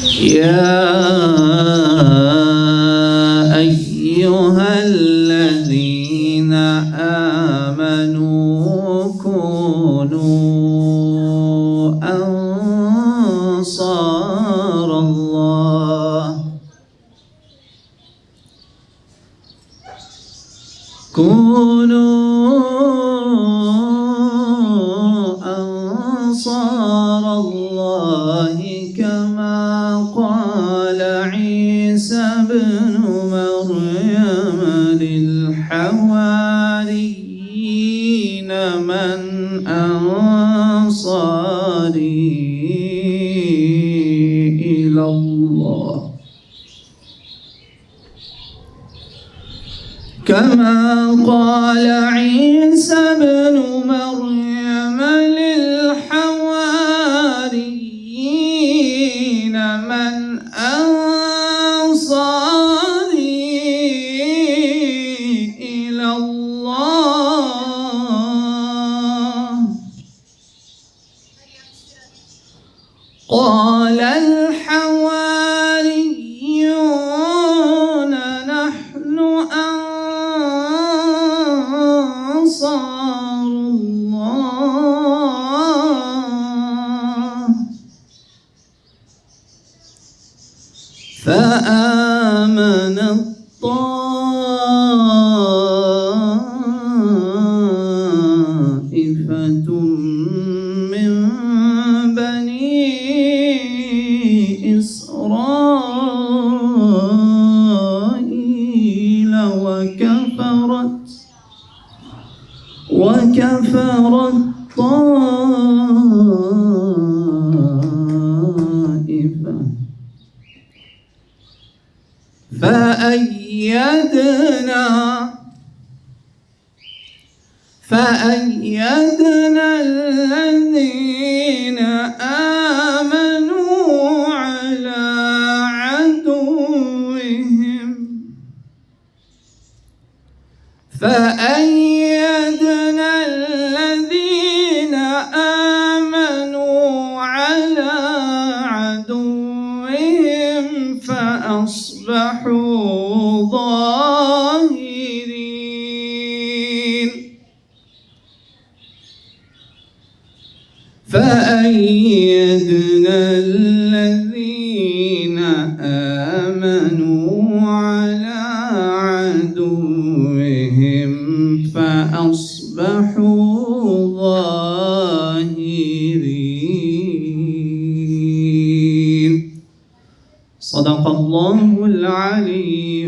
يا أيها الذين آمنوا كونوا أنصار الله كما قال عيسى بن مريم للحواريين من أنصاري إلى الله كما قال عيسى بن مريم للحواريين من أنصاري إلى الله قال الحواريون نحن أنصار الله فآمنت طائفة من بني إسرائيل وكفرت طائفة فأيدنا الذين آمنوا على عدوهم فأصبحوا ظاهرين فأيدنا الذين آمنوا على عدوهم فأصبحوا ظاهرين. صدق الله العلي